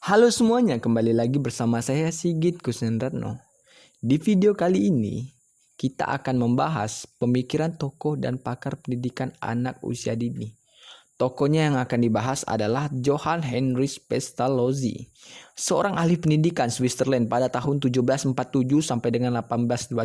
Halo semuanya, kembali lagi bersama saya Sigit Kusnandratno. Di video kali ini, kita akan membahas pemikiran tokoh dan pakar pendidikan anak usia dini. Tokohnya yang akan dibahas adalah Johann Heinrich Pestalozzi, seorang ahli pendidikan Switzerland pada tahun 1747 sampai dengan 1827.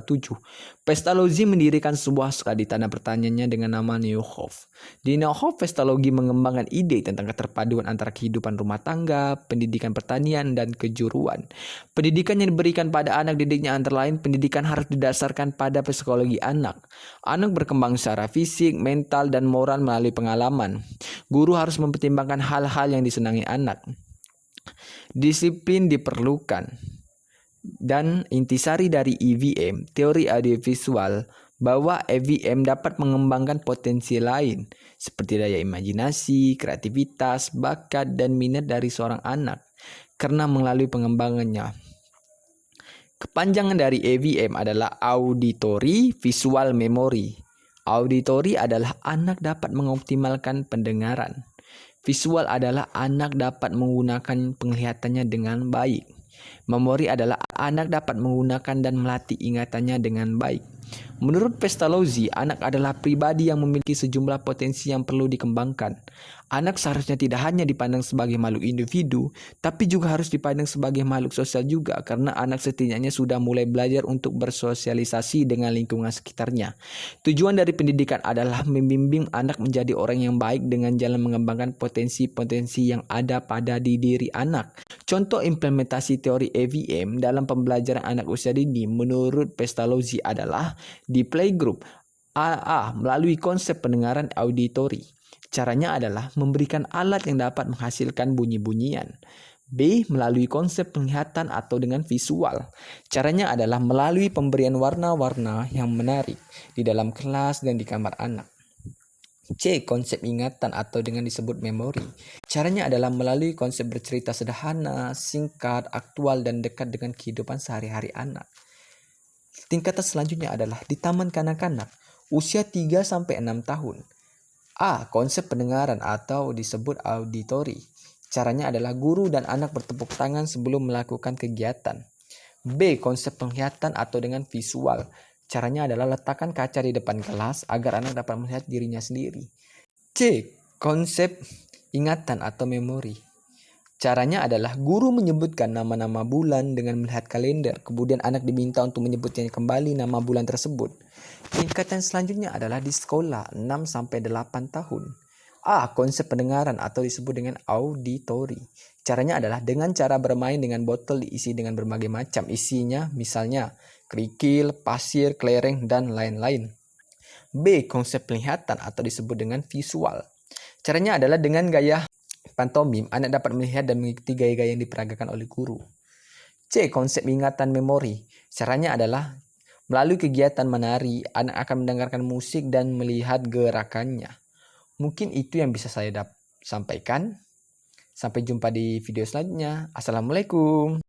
Pestalozzi mendirikan sebuah sekolah di tanah pertaniannya dengan nama Neuhof. Di Neuhof, Pestalozzi mengembangkan ide tentang keterpaduan antara kehidupan rumah tangga, pendidikan pertanian, dan kejuruan. Pendidikan yang diberikan pada anak didiknya antara lain pendidikan harus didasarkan pada psikologi anak. Anak berkembang secara fisik, mental, dan moral melalui pengalaman. Guru harus mempertimbangkan hal-hal yang disenangi anak. Disiplin diperlukan. Dan intisari dari EVM, teori audiovisual, bahwa EVM dapat mengembangkan potensi lain, seperti daya imajinasi, kreativitas, bakat, dan minat dari seorang anak, karena melalui pengembangannya. Kepanjangan dari EVM adalah auditory visual memory. Auditory adalah anak dapat mengoptimalkan pendengaran. Visual adalah anak dapat menggunakan penglihatannya dengan baik. Memori adalah anak dapat menggunakan dan melatih ingatannya dengan baik. Menurut Pestalozzi, anak adalah pribadi yang memiliki sejumlah potensi yang perlu dikembangkan. Anak seharusnya tidak hanya dipandang sebagai makhluk individu, tapi juga harus dipandang sebagai makhluk sosial juga, karena anak setidaknya sudah mulai belajar untuk bersosialisasi dengan lingkungan sekitarnya. Tujuan dari pendidikan adalah membimbing anak menjadi orang yang baik dengan jalan mengembangkan potensi-potensi yang ada pada diri anak. Contoh implementasi teori EVM dalam pembelajaran anak usia dini menurut Pestalozzi adalah di playgroup. Melalui konsep pendengaran auditori. Caranya adalah memberikan alat yang dapat menghasilkan bunyi-bunyian. B. Melalui konsep penglihatan atau dengan visual. Caranya adalah melalui pemberian warna-warna yang menarik di dalam kelas dan di kamar anak. C. Konsep ingatan atau dengan disebut memori. Caranya adalah melalui konsep bercerita sederhana, singkat, aktual, dan dekat dengan kehidupan sehari-hari anak. Tingkatan selanjutnya adalah di taman kanak-kanak, usia 3-6 tahun. A. Konsep pendengaran atau disebut auditori. Caranya adalah guru dan anak bertepuk tangan sebelum melakukan kegiatan. B. Konsep penglihatan atau dengan visual. Caranya adalah letakkan kaca di depan kelas agar anak dapat melihat dirinya sendiri. C. Konsep ingatan atau memori. Caranya adalah guru menyebutkan nama-nama bulan dengan melihat kalender. Kemudian anak diminta untuk menyebutnya kembali nama bulan tersebut. Tingkatan selanjutnya adalah di sekolah 6-8 tahun. A. Konsep pendengaran atau disebut dengan auditori. Caranya adalah dengan cara bermain dengan botol diisi dengan berbagai macam isinya, misalnya kerikil, pasir, kelereng, dan lain-lain. B. Konsep penglihatan atau disebut dengan visual. Caranya adalah dengan gaya pantomim, anak dapat melihat dan mengikuti gaya-gaya yang diperagakan oleh guru. C. Konsep ingatan memori. Caranya adalah melalui kegiatan menari, anak akan mendengarkan musik dan melihat gerakannya. Mungkin itu yang bisa saya sampaikan. Sampai jumpa di video selanjutnya. Assalamualaikum.